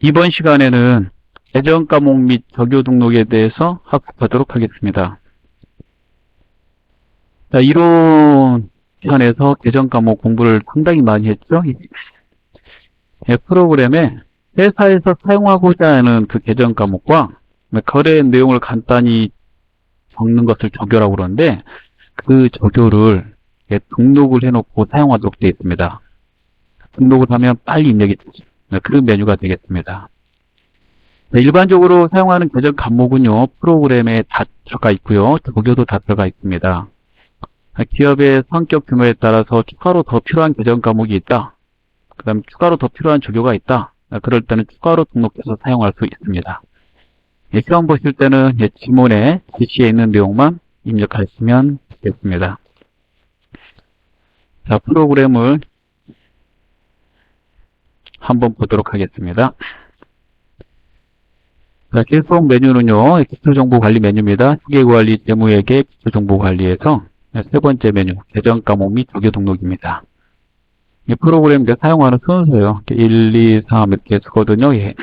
이번 시간에는 계정 과목 및 적요 등록에 대해서 학습하도록 하겠습니다. 자, 이론 편에서 계정 과목 공부를 상당히 많이 했죠. 프로그램에 회사에서 사용하고자 하는 그 계정 과목과 거래 내용을 간단히 적는 것을 적요라고 그러는데, 그 적요를 등록을 해놓고 사용하도록 되어 있습니다. 등록을 하면 빨리 입력이 되죠. 그런 메뉴가 되겠습니다. 일반적으로 사용하는 계정 과목은요, 프로그램에 다 들어가 있고요, 적요도 다 들어가 있습니다. 기업의 성격 규모에 따라서 추가로 더 필요한 계정 과목이 있다. 그 다음에 추가로 더 필요한 적요가 있다. 그럴 때는 추가로 등록해서 사용할 수 있습니다. 시험 보실 때는 지문에 지시에 있는 내용만 입력하시면 되겠습니다. 자, 프로그램을 한번 보도록 하겠습니다. 자, 계속 메뉴는요, 기초정보관리 메뉴입니다. 회계관리, 재무회계, 기초정보관리에서 세 번째 메뉴, 계정 과목 및 적요 등록입니다. 이 프로그램 사용하는 순서요. 1, 2, 3 이렇게 쓰거든요. 예.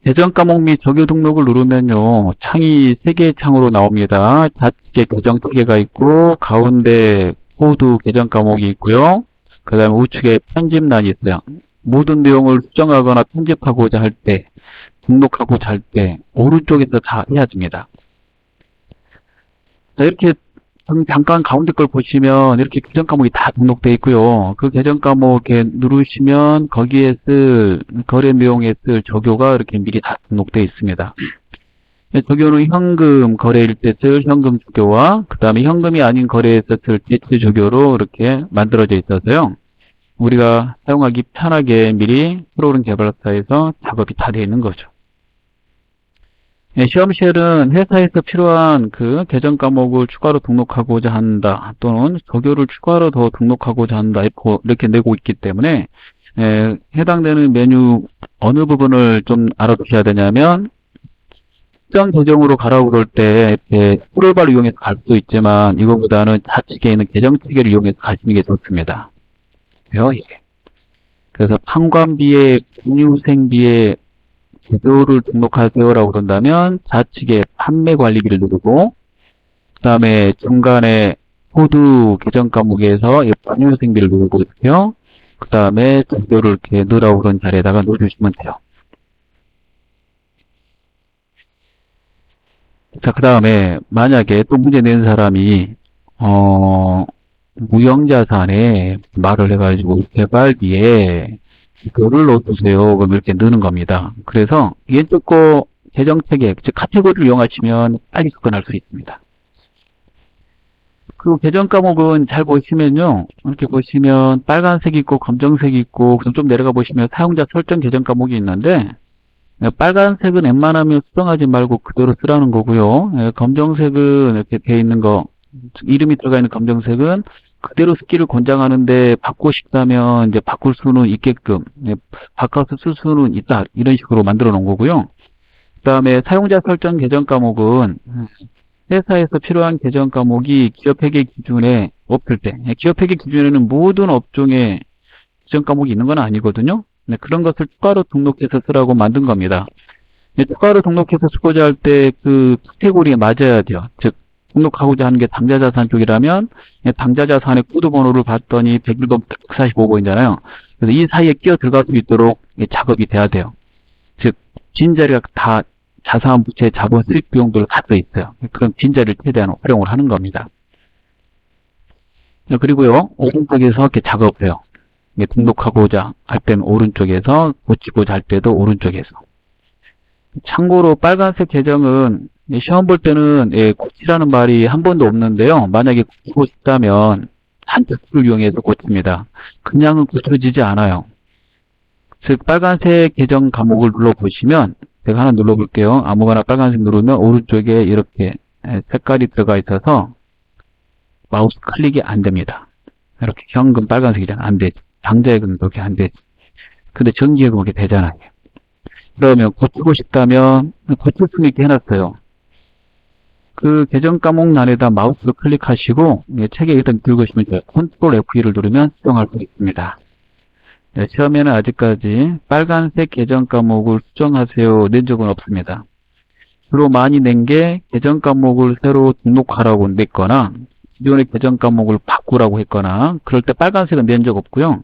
계정 과목 및 적요 등록을 누르면요, 창이 3개의 창으로 나옵니다. 좌측에 계정 체계가 있고, 가운데 코드 계정 과목이 있고요. 그 다음에 우측에 편집란이 있어요. 모든 내용을 수정하거나 편집하고자 할 때, 등록하고자 할 때, 오른쪽에서 다 해야 됩니다. 자, 이렇게 잠깐 가운데 걸 보시면 이렇게 계정 과목이 다 등록되어 있고요. 그 계정 과목에 누르시면 거기에 쓸 거래 내용에 쓸 적요가 이렇게 미리 다 등록되어 있습니다. 적요는 현금 거래일 때 쓸 현금 적요와 그 다음에 현금이 아닌 거래에서 쓸 대체 적요로 이렇게 만들어져 있어서요. 우리가 사용하기 편하게 미리 프로그램 개발사에서 작업이 다 되어 있는 거죠. 시험시에는 회사에서 필요한 그 계정 과목을 추가로 등록하고자 한다 또는 적요를 추가로 더 등록하고자 한다 이렇게 내고 있기 때문에 해당되는 메뉴 어느 부분을 좀 알아두셔야 되냐면 특정 계정으로 가라고 그럴 때 이렇게 스크롤바를 이용해서 갈 수도 있지만 이거보다는 좌측에 있는 계정 체계를 이용해서 가시는 게 좋습니다. 그래서 판관비에 공유생비에 제도를 등록하세요라고 그런다면 좌측에 판매 관리비를 누르고 그 다음에 중간에 코드 계정 과목에서 공유생비를 누르고 있고요. 그 다음에 제도를 이렇게 넣으라고 그런 자리에다가 넣어주시면 돼요. 자, 그 다음에 만약에 또 문제 낸 사람이 무형자산에 말을 해가지고 개발비에 이거를 넣어주세요. 그럼 이렇게 넣는 겁니다. 그래서 왼쪽 거 계정체계, 즉 카테고리를 이용하시면 빨리 접근할 수 있습니다. 그 계정 과목은 잘 보시면요. 이렇게 보시면 빨간색이 있고 검정색이 있고 그럼 좀 내려가 보시면 사용자 설정 계정 과목이 있는데 빨간색은 웬만하면 수정하지 말고 그대로 쓰라는 거고요. 검정색은 이렇게 되어 있는 거, 이름이 들어가 있는 검정색은 그대로 쓰기를 권장하는데 바꾸고 싶다면 이제 바꿀 수는 있게끔 바꿔서 쓸 수는 있다 이런 식으로 만들어 놓은 거고요. 그 다음에 사용자 설정 계정 과목은 회사에서 필요한 계정 과목이 기업회계 기준에 없을 때 기업회계 기준에는 모든 업종에 계정 과목이 있는 건 아니거든요. 그런 것을 추가로 등록해서 쓰라고 만든 겁니다. 추가로 등록해서 쓰고자 할 때 그 카테고리에 맞아야 돼요. 즉 등록하고자 하는 게 당좌자산 쪽이라면 당좌자산의 코드 번호를 봤더니 101번 145번이잖아요. 그래서 이 사이에 끼어 들어갈 수 있도록 작업이 돼야 돼요. 즉 빈자리가 다 자산, 부채, 자본, 수익 비용들로 다 써 있어요. 그럼 빈자리를 최대한 활용을 하는 겁니다. 그리고요 오른쪽에서 이렇게 작업을 해요. 등록하고자 할 때는 오른쪽에서, 고치고자 할 때도 오른쪽에서. 참고로 빨간색 계정은 시험 볼 때는 고치라는 말이 한 번도 없는데요. 만약에 고치고 싶다면 한쪽을 이용해서 고칩니다. 그냥은 고쳐지지 않아요. 즉 빨간색 계정 과목을 눌러보시면 제가 하나 눌러볼게요. 아무거나 빨간색 누르면 오른쪽에 이렇게 색깔이 들어가 있어서 마우스 클릭이 안 됩니다. 이렇게 현금 빨간색이잖아. 안 되지. 당좌액은 그렇게 안 되지. 근데 정기액은 그렇게 되잖아요. 그러면 고치고 싶다면 고칠 수는 있게 해놨어요. 그 계정 과목란에다 마우스를 클릭하시고 책에 일단 들고 있으면 돼요. 컨트롤 F2를 누르면 수정할 수 있습니다. 네, 시험에는 아직까지 빨간색 계정 과목을 수정하세요 낸 적은 없습니다. 주로 많이 낸 게 계정 과목을 새로 등록하라고 냈거나 기존의 계정 과목을 바꾸라고 했거나 그럴 때 빨간색은 낸 적 없고요.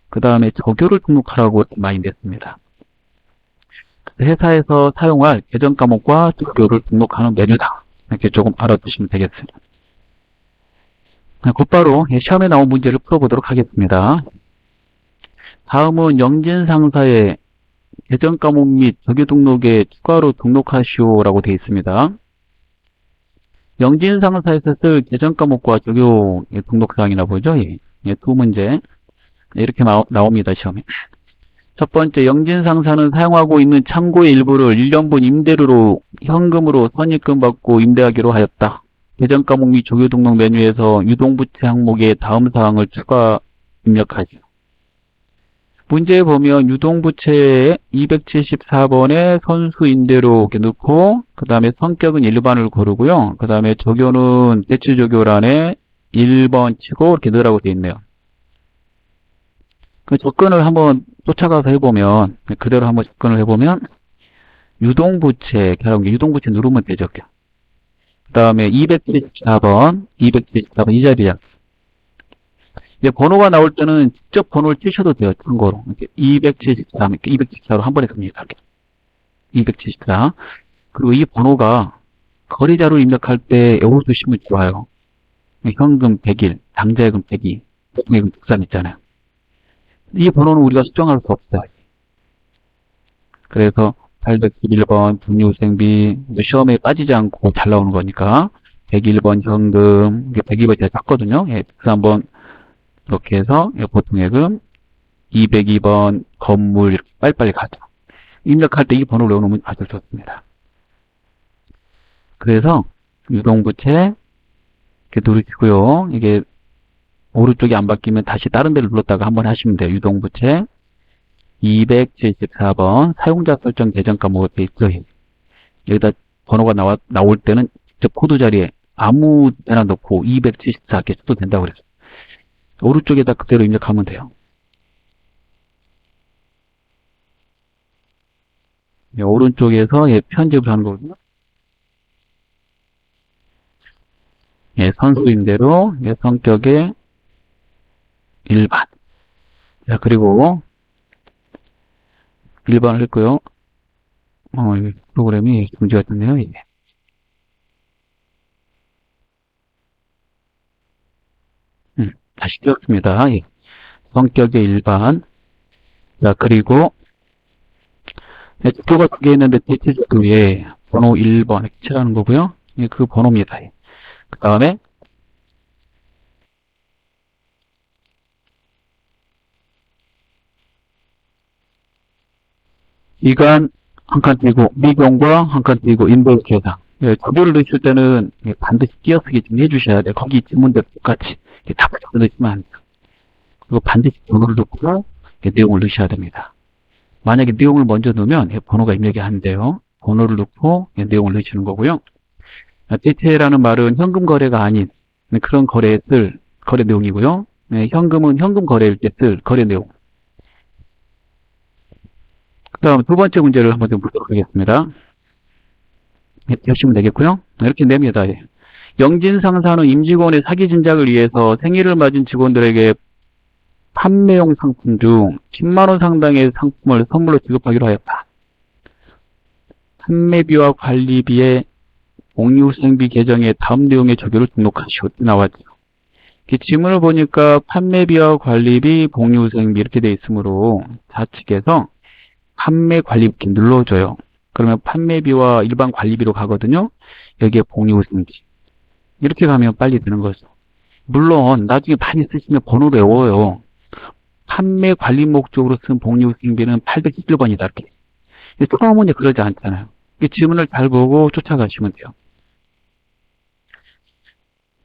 그 다음에 저교를 등록하라고 많이 냈습니다. 회사에서 사용할 계정 과목과 저교를 등록하는 메뉴다. 이렇게 조금 알아두시면 되겠습니다. 곧바로 시험에 나온 문제를 풀어보도록 하겠습니다. 다음은 영진상사의 계정 과목 및 저교 등록에 추가로 등록하시오라고 되어 있습니다. 영진상사에서 쓸 계정 과목과 저교 등록사항이나 보죠. 두 문제 이렇게 나옵니다. 시험에. 첫 번째, 영진상사는 사용하고 있는 창고의 일부를 1년분 임대료로 현금으로 선입금 받고 임대하기로 하였다. 계정 과목 및 조교 등록 메뉴에서 유동부채 항목에 다음 사항을 추가 입력하죠. 문제에 보면 유동부채에 274번에 선수임대로 이렇게 넣고 그 다음에 성격은 일반을 고르고요. 그 다음에 조교는 대치조교란에 1번 치고 이렇게 넣으라고 되어 있네요. 그 접근을 한번 쫓아가서 해보면 그대로 한번 접근을 해보면 유동부채 유동부채 누르면 되죠. 그 다음에 274번 이 자리야. 이제 번호가 나올 때는 직접 번호를 치셔도 돼요. 참고로. 이렇게 274, 이렇게 274로 한 번에 갑니다. 274. 그리고 이 번호가 거래자로 입력할 때 외워두시면 좋아요. 현금 100일, 당좌예금 102, 보통예금 63 있잖아요. 이 번호는 우리가 수정할 수 없어요. 그래서 811번 분유생비 시험에 빠지지 않고 잘 나오는 거니까 101번 현금, 102번 제가 짰거든요. 그래서 한번 이렇게 해서 보통예금 202번 건물 이렇게 빨리빨리 가죠. 입력할 때 이 번호를 외워놓으면 아주 좋습니다. 그래서 유동부채 이렇게 누르시고요. 이게 오른쪽이 안 바뀌면 다시 다른 데를 눌렀다가 한번 하시면 돼요. 유동부채 274번 사용자 설정 계정 과목에 되어 있죠. 여기다 번호가 나올 때는 직접 코드 자리에 아무 데나 넣고 274 이렇게 써도 된다고 그랬어요. 오른쪽에다 그대로 입력하면 돼요. 오른쪽에서 편집을 하는 거거든요. 선수임대로 성격의 일반. 자, 그리고 일반을 했고요. 프로그램이 문제가 있네요. 다시 띄웠습니다. 성격의 일반. 자, 그리고 주표가 두 개 있는데 대체주표에 번호 1번 이렇게 칠하는 거고요. 그 번호입니다. 그 다음에 기간 한 칸 띄고 미경과 한 칸 띄고 인보이스 계산. 주표를 넣으실 때는 반드시 띄어쓰기 좀 해주셔야 돼요. 거기 지문대로 똑같이 다 넣으시면 안 돼요. 그리고 반드시 번호를 넣고 내용을 넣으셔야 됩니다. 만약에 내용을 먼저 넣으면 번호가 입력이 안 돼요. 번호를 넣고 내용을 넣으시는 거고요. 대체라는 말은 현금 거래가 아닌 그런 거래에 쓸 거래 내용이고요. 현금은 현금 거래일 때 쓸 거래 내용. 그 다음 두 번째 문제를 한번 좀 보도록 하겠습니다. 보시면 되겠고요. 이렇게 냅니다. 영진상사는 임직원의 사기 진작을 위해서 생일을 맞은 직원들에게 판매용 상품 중 10만원 상당의 상품을 선물로 지급하기로 하였다. 판매비와 관리비의 공유생비 계정에 다음 내용의 조교를 등록하시오. 나왔죠. 지문을 보니까 판매비와 관리비, 공유생비 이렇게 되어 있으므로 좌측에서 판매 관리비 이렇게 눌러줘요. 그러면 판매비와 일반 관리비로 가거든요. 여기에 공유생비. 이렇게 가면 빨리 되는 거죠. 물론 나중에 많이 쓰시면 번호를 외워요. 판매 관리 목적으로 쓴 복리후생비는 811번이다. 이렇게. 처음은 그러지 않잖아요. 지문을 잘 보고 쫓아가시면 돼요.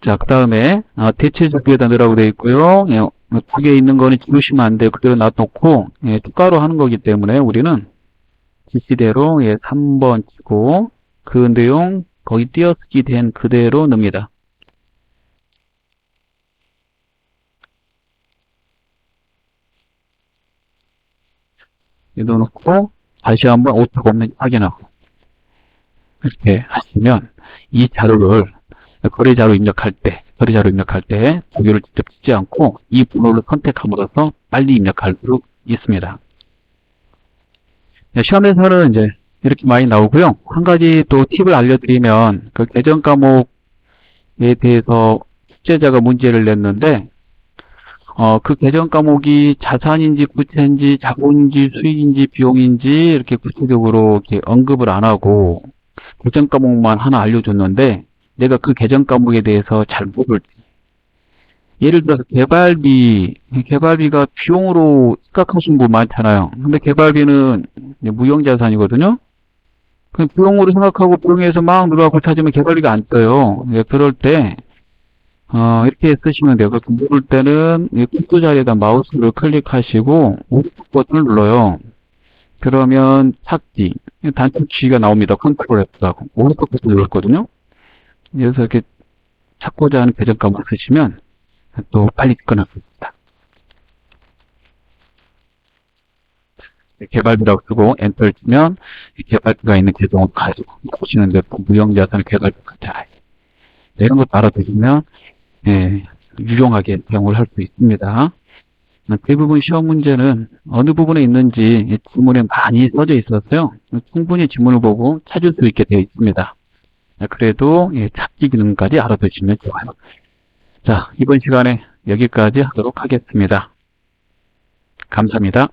자, 그 다음에 대체주기에다 넣으라고 되어 있고요. 두 개 있는 거는 지우시면 안 돼요. 그대로 놔놓고 추가로 하는 거기 때문에 우리는 지시대로 3번 치고 그 내용 거기 띄어쓰기 된 그대로 넣습니다. 넣어놓고 다시 한번 오타가 없는지 확인하고 이렇게 하시면 이 자료를 거래자로 입력할 때 두 개를 직접 찍지 않고 이 번호를 선택함으로써 빨리 입력할 수 있습니다. 시험에서는 이제 이렇게 많이 나오고요. 한 가지 또 팁을 알려드리면 그 계정 과목에 대해서 숙제자가 문제를 냈는데 그 계정 과목이 자산인지 부채인지 자본인지 수익인지 비용인지 이렇게 구체적으로 이렇게 언급을 안 하고 계정 과목만 하나 알려줬는데 내가 그 계정 과목에 대해서 잘 모를지 예를 들어서 개발비가 비용으로 생각하시는 분 많잖아요. 근데 개발비는 무형자산이거든요. 그 비용으로 생각하고 비용에서 막 들어가고 찾으면 개발비가 안 떠요. 그럴 때 이렇게 쓰시면 돼요. 모를 때는 이 국도 자리에다 마우스를 클릭하시고 오른쪽 버튼을 눌러요. 그러면 찾기, 단축 키가 나옵니다. 컨트롤 F하고 오른쪽 버튼 눌렀거든요. 그래서 이렇게 찾고자 하는 계정값을 쓰시면 또 빨리 접근할 수 있습니다. 개발비라고 쓰고 엔터를 치면 개발비가 있는 계정을 가지고 보시는 대로 무형자산 개발비가 잘 이런 것도 알아두시면 유용하게 사용을 할 수 있습니다. 대부분 시험 문제는 어느 부분에 있는지 지문에 많이 써져 있어서요. 충분히 지문을 보고 찾을 수 있게 되어 있습니다. 그래도 찾기 기능까지 알아두시면 좋아요. 자, 이번 시간에 여기까지 하도록 하겠습니다. 감사합니다.